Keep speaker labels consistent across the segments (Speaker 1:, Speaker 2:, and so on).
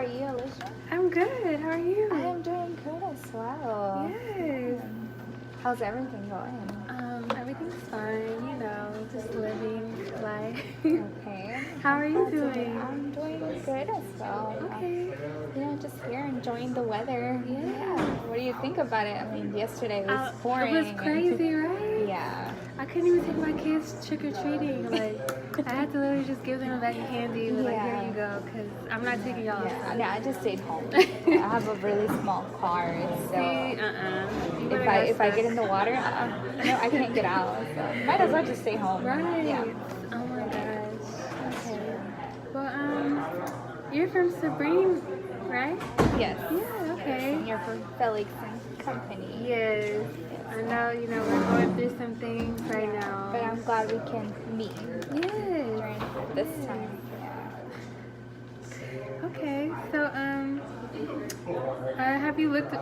Speaker 1: are you, Alicia?
Speaker 2: I'm good. How are you?
Speaker 1: I am doing good as well.
Speaker 2: Yes.
Speaker 1: How's everything going?
Speaker 2: Everything's fine, just living life.
Speaker 1: Okay.
Speaker 2: How are you doing?
Speaker 1: I'm doing good as well.
Speaker 2: Okay.
Speaker 1: Just here enjoying the weather.
Speaker 2: Yeah.
Speaker 1: What do you think about it? I mean, yesterday was pouring.
Speaker 2: It was crazy, right?
Speaker 1: Yeah.
Speaker 2: I couldn't even take my kids trick-or-treating. Like, I had to literally just give them a bag of candy. Like, here you go, because I'm not taking y'all outside.
Speaker 1: No, I just stayed home. I have a really small car, so if I get in the water, no, I can't get out. So might as well just stay home.
Speaker 2: Right.
Speaker 1: Yeah.
Speaker 2: Oh my gosh. Okay. Well, you're from Sabrine, right?
Speaker 1: Yes.
Speaker 2: Yeah. Okay.
Speaker 1: And you're from Felix and Company.
Speaker 2: Yes. I know. We're going through some things right now.
Speaker 1: But I'm glad we can meet.
Speaker 2: Yes.
Speaker 1: During this time.
Speaker 2: Yeah. Okay. So have you looked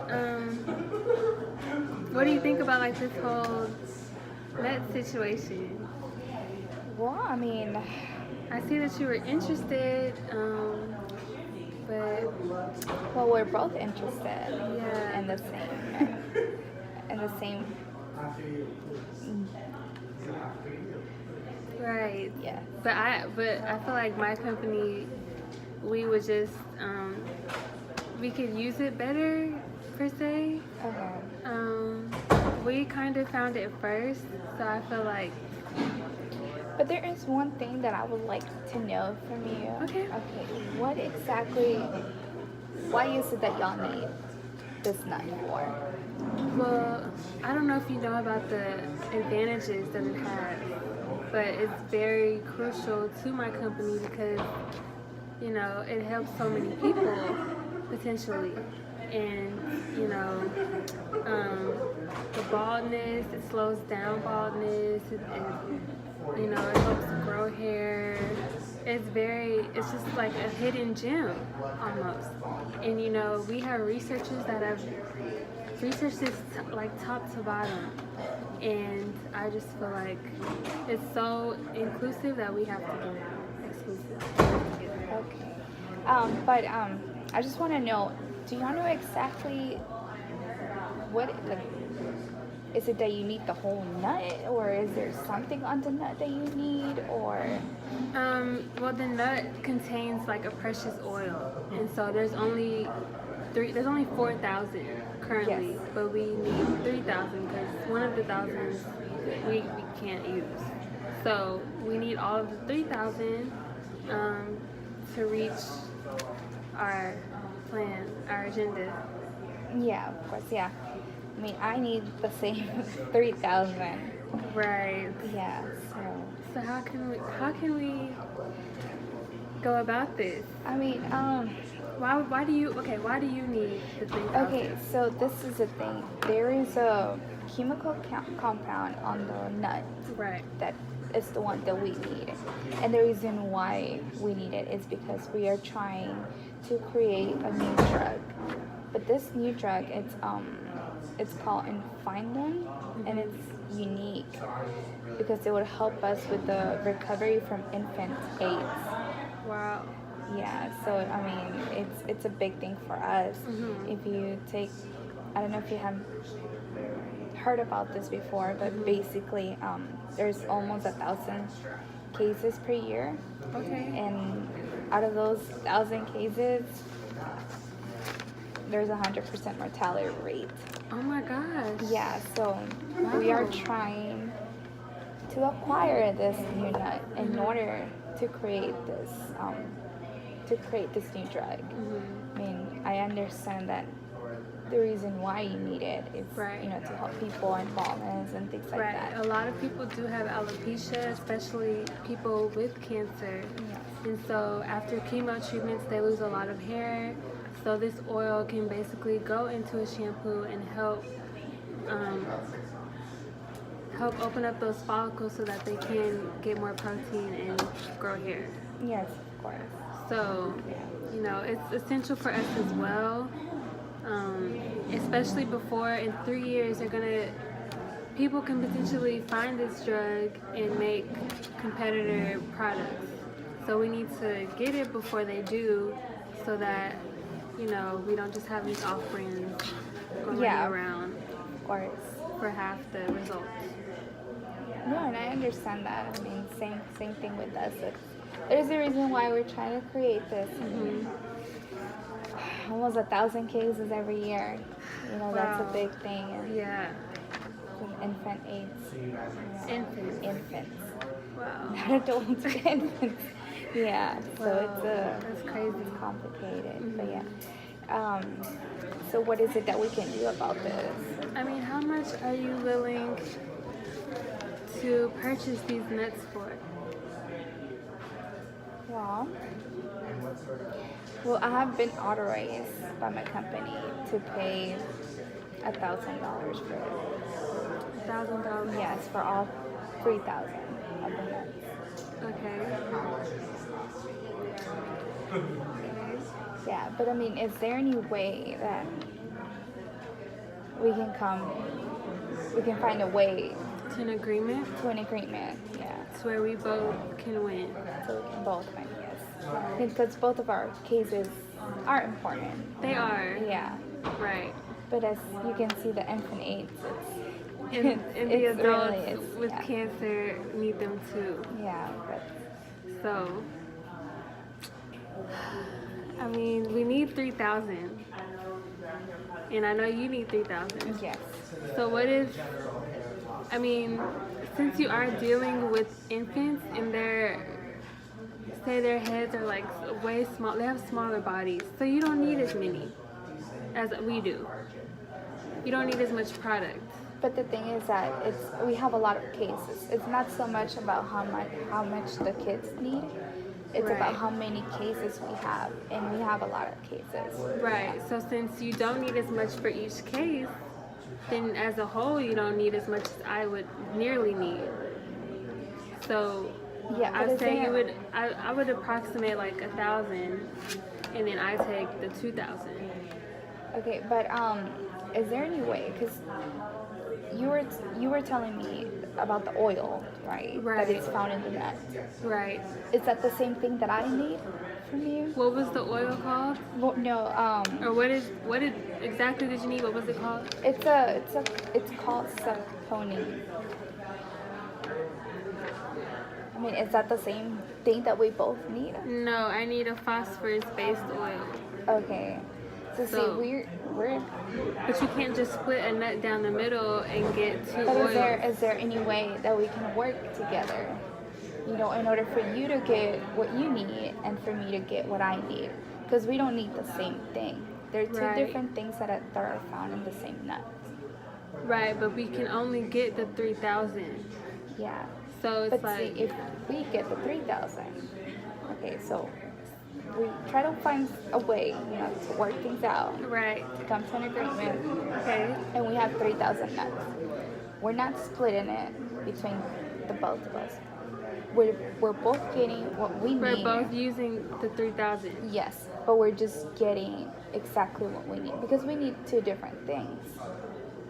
Speaker 2: what do you think about like this whole net situation?
Speaker 1: Well, I mean,
Speaker 2: I see that you were interested, but
Speaker 1: well, we're both interested.
Speaker 2: Yeah.
Speaker 1: In the same.
Speaker 2: Right.
Speaker 1: Yeah.
Speaker 2: But I feel like my company, we would just we could use it better per se.
Speaker 1: Okay.
Speaker 2: We kind of found it first, so I feel like.
Speaker 1: But there is one thing that I would like to know from you.
Speaker 2: Okay.
Speaker 1: What exactly? Why is it that y'all need this nut for?
Speaker 2: Well, I don't know if you know about the advantages that it has, but it's very crucial to my company because, it helps so many people potentially. And, the baldness, it slows down baldness, it helps grow hair. It's just like a hidden gem almost. And, we have researchers that have researched this like top to bottom. And I just feel like it's so inclusive that we have to do it exclusive.
Speaker 1: Okay. But I just want to know, do y'all know exactly what, is it that you need the whole nut, or is there something on the nut that you need, or?
Speaker 2: Well, the nut contains like a precious oil, and so there's only 4,000 currently,
Speaker 1: Yes.
Speaker 2: but we need 3,000 because one of the thousands we can't use. So we need all of the 3,000 to reach our plan, our agenda.
Speaker 1: Yeah, of course, yeah. I mean, I need the same 3,000.
Speaker 2: Right.
Speaker 1: Yeah,
Speaker 2: So how can we go about this?
Speaker 1: I mean,
Speaker 2: Why do you need the 3,000?
Speaker 1: okay, so this is the thing. There is a chemical compound on the nut.
Speaker 2: Right.
Speaker 1: That is the one that we need. And the reason why we need it is because we are trying to create a new drug. But this new drug, it's called Infindon, and it's unique because it would help us with the recovery from infant AIDS.
Speaker 2: Wow.
Speaker 1: Yeah, so I mean, it's a big thing for us.
Speaker 2: Mm-hmm.
Speaker 1: If you take, I don't know if you have heard about this before, but basically, there's almost 1,000 cases per year.
Speaker 2: Okay.
Speaker 1: And out of those 1,000 cases, there's 100% mortality rate.
Speaker 2: Oh my gosh.
Speaker 1: Yeah, so we are trying to acquire this new nut in order to create this new drug.
Speaker 2: Mm-hmm.
Speaker 1: I mean, I understand that the reason why you need it is,
Speaker 2: Right.
Speaker 1: To help people in baldness and things like
Speaker 2: Right.
Speaker 1: that.
Speaker 2: A lot of people do have alopecia, especially people with cancer.
Speaker 1: Yes.
Speaker 2: And so after chemo treatments, they lose a lot of hair. So this oil can basically go into a shampoo and help open up those follicles so that they can get more protein and grow hair.
Speaker 1: Yes, of course.
Speaker 2: So, it's essential for us as well. Especially before in 3 years, people can potentially find this drug and make competitor products. So we need to get it before they do, so that, you know, we don't just have these off-brands going
Speaker 1: Yeah.
Speaker 2: around
Speaker 1: Of course.
Speaker 2: for half the results.
Speaker 1: No, and I understand that. I mean, same thing with us. There's a reason why we're trying to create this. Almost 1,000 cases every year. You know, that's a
Speaker 2: Wow.
Speaker 1: big thing. And
Speaker 2: Yeah.
Speaker 1: infant AIDS. You know,
Speaker 2: Infants.
Speaker 1: Infants.
Speaker 2: Wow.
Speaker 1: Not adults, infants. Yeah. So
Speaker 2: Wow. That's
Speaker 1: it's
Speaker 2: crazy.
Speaker 1: complicated. But yeah. So what is it that we can do about this?
Speaker 2: I mean, how much are you willing to purchase these nuts for?
Speaker 1: Well, I have been authorized by my company to pay $1,000 for it.
Speaker 2: $1,000.
Speaker 1: Yes, for all 3,000 of the nuts.
Speaker 2: Okay.
Speaker 1: Yeah, but I mean, is there any way that we can find a way
Speaker 2: To an agreement
Speaker 1: to an agreement? Yeah,
Speaker 2: to where we both can win.
Speaker 1: so we can both win, yes. Because both of our cases are important.
Speaker 2: They are.
Speaker 1: Yeah,
Speaker 2: Right.
Speaker 1: but as you can see, the infant AIDS,
Speaker 2: And the
Speaker 1: it's
Speaker 2: adults
Speaker 1: really is,
Speaker 2: with
Speaker 1: yeah.
Speaker 2: cancer need them too.
Speaker 1: Yeah, but
Speaker 2: So, I mean, we need 3,000. And I know you need 3,000.
Speaker 1: yes.
Speaker 2: So what if, I mean, since you are dealing with infants and say their heads are like way small, they have smaller bodies, so you don't need as many as we do. You don't need as much product.
Speaker 1: But the thing is that we have a lot of cases. It's not so much about how much the kids need. It's
Speaker 2: Right.
Speaker 1: about how many cases we have, and we have a lot of cases.
Speaker 2: Right, so since you don't need as much for each case, then as a whole you don't need as much as I would nearly need. So
Speaker 1: Yeah, but
Speaker 2: I'd
Speaker 1: is
Speaker 2: say
Speaker 1: there-
Speaker 2: I would approximate like 1,000, and then I take the 2,000.
Speaker 1: Okay, but is there any way? Because you were telling me about the oil, right?
Speaker 2: Right.
Speaker 1: That is found in the nut.
Speaker 2: Right.
Speaker 1: Is that the same thing that I need from you?
Speaker 2: What was the oil called?
Speaker 1: Well, no.
Speaker 2: Or what did exactly did you need? What was it called?
Speaker 1: It's called saponin. I mean, is that the same thing that we both need?
Speaker 2: No, I need a phosphorus-based oil.
Speaker 1: Okay. So see,
Speaker 2: So-
Speaker 1: we're.
Speaker 2: But you can't just split a nut down the middle and get two
Speaker 1: But
Speaker 2: oils.
Speaker 1: is there any way that we can work together? You know, in order for you to get what you need and for me to get what I need, because we don't need the same thing. They're two
Speaker 2: Right.
Speaker 1: different things that are found in the same nut.
Speaker 2: Right, but we can only get the 3,000.
Speaker 1: Yeah.
Speaker 2: So it's
Speaker 1: But
Speaker 2: like,
Speaker 1: see, if we get the 3,000, okay, so we try to find a way, you know, to work things out,
Speaker 2: right,
Speaker 1: to come to an agreement,
Speaker 2: okay,
Speaker 1: and we have 3,000 nuts. We're not splitting it between the both of us. We're both getting what we
Speaker 2: we're
Speaker 1: need.
Speaker 2: both using the 3,000.
Speaker 1: Yes, but we're just getting exactly what we need because we need two different things.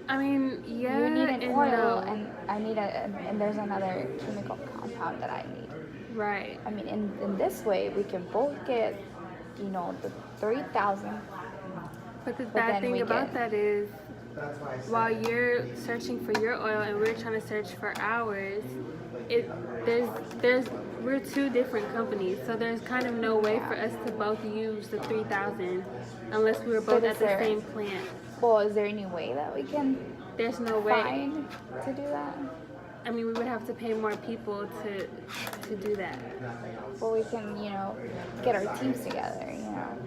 Speaker 2: I mean, yeah,
Speaker 1: You need an
Speaker 2: and
Speaker 1: oil,
Speaker 2: no.
Speaker 1: and I need and there's another chemical compound that I need.
Speaker 2: Right,
Speaker 1: I mean, in this way, we can both get, you know, the 3,000.
Speaker 2: but the
Speaker 1: then
Speaker 2: bad thing
Speaker 1: we
Speaker 2: about
Speaker 1: get-
Speaker 2: that is, while you're searching for your oil and we're trying to search for ours, we're two different companies, so there's kind of no way for us to both use the 3,000 unless we were both
Speaker 1: But
Speaker 2: at
Speaker 1: is
Speaker 2: the
Speaker 1: there-
Speaker 2: same plant.
Speaker 1: Well, is there any way that we can
Speaker 2: There's no way.
Speaker 1: find to do that?
Speaker 2: I mean, we would have to pay more people to do that.
Speaker 1: Well, we can, you know, get our teams together, you know.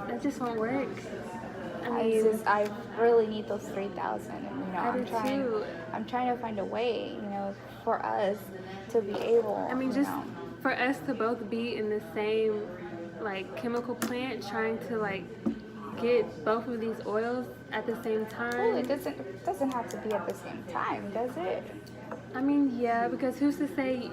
Speaker 2: That just won't work.
Speaker 1: I really need those 3,000, and you know,
Speaker 2: I do too.
Speaker 1: I'm trying to find a way, you know, for us to be able.
Speaker 2: I mean,
Speaker 1: you
Speaker 2: just
Speaker 1: know,
Speaker 2: for us to both be in the same like chemical plant, trying to like get both of these oils at the same
Speaker 1: well,
Speaker 2: time.
Speaker 1: it doesn't have to be at the same time, does it?
Speaker 2: I mean, yeah, because who's to say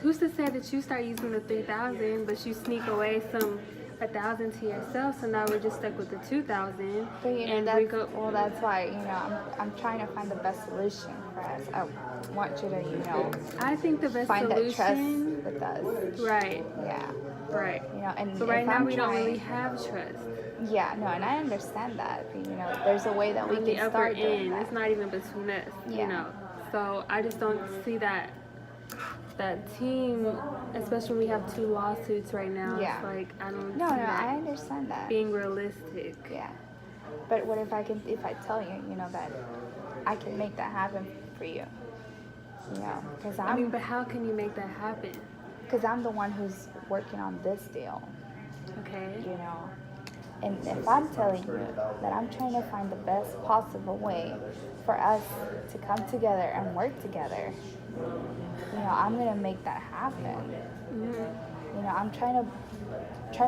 Speaker 2: that you start using the 3,000, but you sneak away some 1,000 to yourself, so now we're just stuck with the 2,000.
Speaker 1: But you know,
Speaker 2: And
Speaker 1: that's,
Speaker 2: we go.
Speaker 1: well, that's why, you know, I'm trying to find the best solution for us. I want you to, you know,
Speaker 2: I think the best
Speaker 1: find that trust
Speaker 2: solution.
Speaker 1: with us.
Speaker 2: Right.
Speaker 1: Yeah.
Speaker 2: Right.
Speaker 1: You know, and
Speaker 2: But right
Speaker 1: if
Speaker 2: now
Speaker 1: I'm
Speaker 2: we
Speaker 1: trying,
Speaker 2: don't really have trust.
Speaker 1: Yeah, no, and I understand that. But, you know, there's a way that we
Speaker 2: On the
Speaker 1: can
Speaker 2: upper
Speaker 1: start doing
Speaker 2: end,
Speaker 1: that.
Speaker 2: it's not even between us.
Speaker 1: Yeah.
Speaker 2: You know. So I just don't see that team, especially when we have 2 lawsuits right now.
Speaker 1: Yeah.
Speaker 2: It's like I don't
Speaker 1: No,
Speaker 2: see
Speaker 1: no,
Speaker 2: that
Speaker 1: I understand that.
Speaker 2: being realistic.
Speaker 1: Yeah. But what if I tell you, you know, that I can make that happen for you? You know, because
Speaker 2: I mean, but how can you make that happen?
Speaker 1: Because I'm the one who's working on this deal.
Speaker 2: Okay.
Speaker 1: You know, and if I'm telling you that I'm trying to find the best possible way for us to come together and work together, you know, I'm gonna make that happen.
Speaker 2: Mm-hmm.
Speaker 1: You know, I'm trying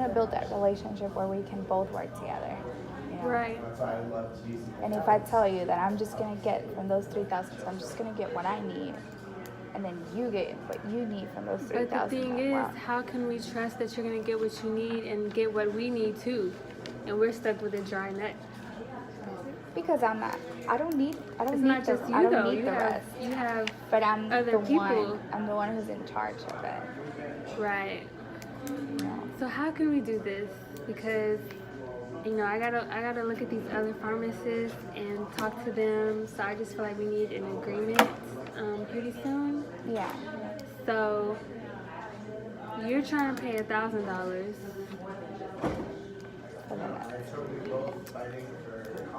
Speaker 1: to build that relationship where we can both work together. You know?
Speaker 2: Right.
Speaker 1: And if I tell you that I'm just gonna get from those 3,000, so I'm just gonna get what I need, and then you get what you need from those 3,000.
Speaker 2: But the thing is, how can we trust that you're gonna get what you need and get what we need too, and we're stuck with a dry nut?
Speaker 1: Because I'm not. I don't need. I don't
Speaker 2: It's
Speaker 1: need
Speaker 2: not
Speaker 1: the.
Speaker 2: just
Speaker 1: I
Speaker 2: you
Speaker 1: don't
Speaker 2: though.
Speaker 1: need the rest.
Speaker 2: You have.
Speaker 1: But I'm
Speaker 2: other
Speaker 1: the
Speaker 2: people.
Speaker 1: one. I'm the one who's in charge of it.
Speaker 2: Right.
Speaker 1: You know?
Speaker 2: So how can we do this? Because you know, I gotta look at these other pharmacists and talk to them. So I just feel like we need an agreement pretty soon.
Speaker 1: Yeah.
Speaker 2: So you're trying to pay $1,000.
Speaker 1: For the nuts.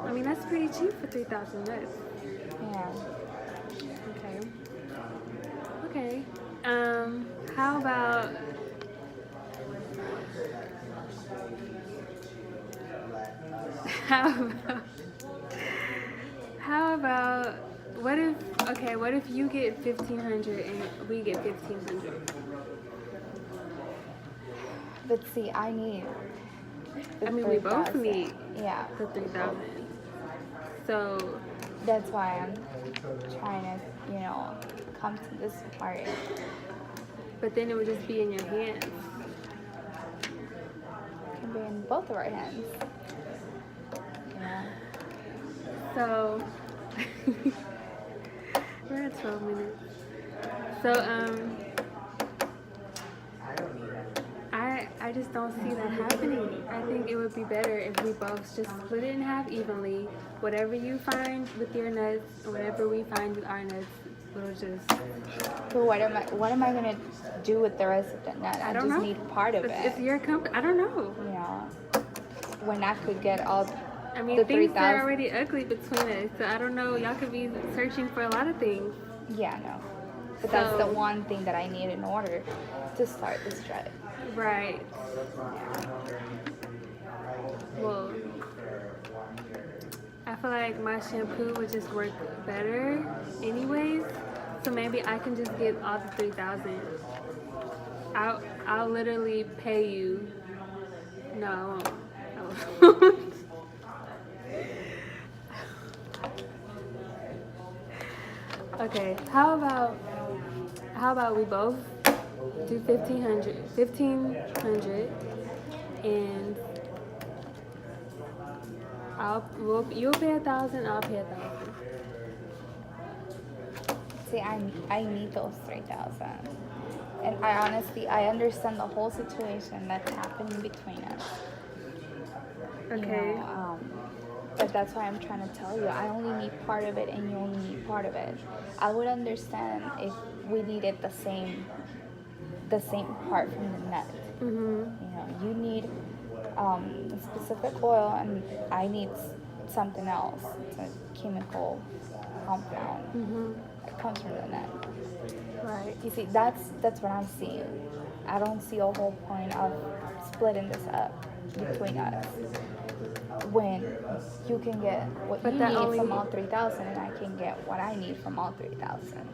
Speaker 2: I mean, that's pretty cheap for 3,000 nuts.
Speaker 1: Yeah.
Speaker 2: Okay. How about how about what if you get 1,500 and we get 1,500?
Speaker 1: But see, I need.
Speaker 2: I mean, we both
Speaker 1: 3,000.
Speaker 2: need
Speaker 1: Yeah.
Speaker 2: the 3,000. So
Speaker 1: That's why I'm trying to, you know, come to this part.
Speaker 2: but then it would just be in your hands.
Speaker 1: It can be in both of our hands. You know.
Speaker 2: So we're at 12 minutes. So I just don't see that happening. I think it would be better if we both just split it in half evenly. Whatever you find with your nuts, and whatever we find with our nuts, we'll just.
Speaker 1: But what am I gonna do with the rest of the nut? I
Speaker 2: don't
Speaker 1: just
Speaker 2: know.
Speaker 1: need part of it.
Speaker 2: It's your company. I don't know.
Speaker 1: You know, when I could get all.
Speaker 2: I mean,
Speaker 1: the
Speaker 2: things
Speaker 1: 3,000.
Speaker 2: are already ugly between us. So I don't know. Y'all could be searching for a lot of things.
Speaker 1: Yeah, no. But that's the
Speaker 2: So-
Speaker 1: one thing that I need in order to start this drive.
Speaker 2: Right. Well, I feel like my shampoo would just work better anyways. So maybe I can just get all the 3,000. I'll literally pay you. No, I won't. I won't. Okay, how about we both do 1,500 and you'll pay 1,000, I'll pay 1,000.
Speaker 1: See, I need those 3,000. And I understand the whole situation that's happening between us.
Speaker 2: Okay.
Speaker 1: You know, but that's why I'm trying to tell you. I only need part of it, and you only need part of it. I would understand if we needed the same part from the nut.
Speaker 2: Mhm.
Speaker 1: You know, you need a specific oil, and I need something else. It's a chemical compound
Speaker 2: Mhm.
Speaker 1: that comes from the nut.
Speaker 2: Right.
Speaker 1: You see, that's what I'm seeing. I don't see a whole point of splitting this up between us when you can get what
Speaker 2: But
Speaker 1: you
Speaker 2: that
Speaker 1: need
Speaker 2: only-
Speaker 1: from all 3,000, and I can get what I need from all 3,000.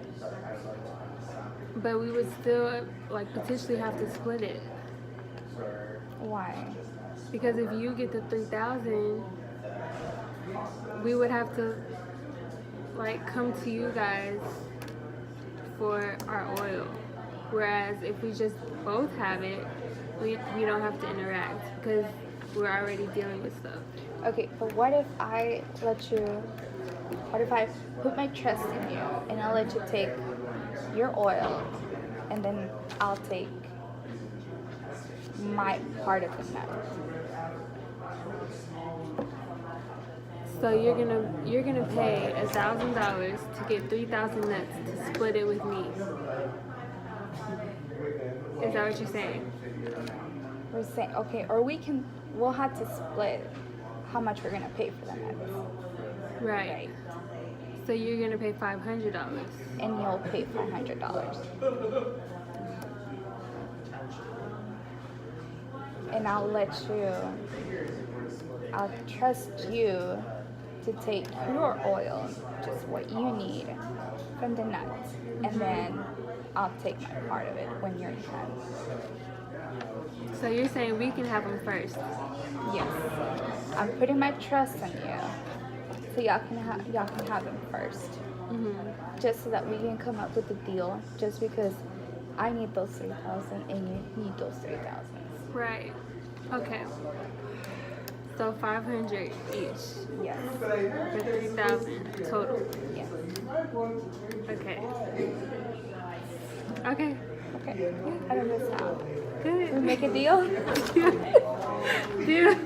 Speaker 2: But we would still like potentially have to split it.
Speaker 1: Why?
Speaker 2: Because if you get the 3,000, we would have to like come to you guys for our oil, Whereas if we just both have it, we don't have to interact because we're already dealing with stuff.
Speaker 1: Okay, but what if I let you? What if I put my trust in you and I'll let you take your oil, and then I'll take my part of the nut?
Speaker 2: So you're gonna pay $1,000 to get 3,000 nuts to split it with me. Is that what you're saying?
Speaker 1: We're saying okay, or we'll have to split how much we're gonna pay for the nuts,
Speaker 2: Right. So you're gonna pay $500.
Speaker 1: and you'll pay $500, and I'll trust you to take your oil, just what you need from the nuts, and then I'll take my part of it when you're done.
Speaker 2: So you're saying we can have them first?
Speaker 1: Yes, I'm putting my trust in you, so y'all can have them first, just so that we can come up with a deal. Just because I need those 3,000 and you need those 3,000.
Speaker 2: Right. Okay. So 500 each
Speaker 1: Yes.
Speaker 2: for 3,000 total.
Speaker 1: Yes.
Speaker 2: Okay. Okay.
Speaker 1: Okay. How does this sound?
Speaker 2: Good.
Speaker 1: We make a deal?
Speaker 2: Dude.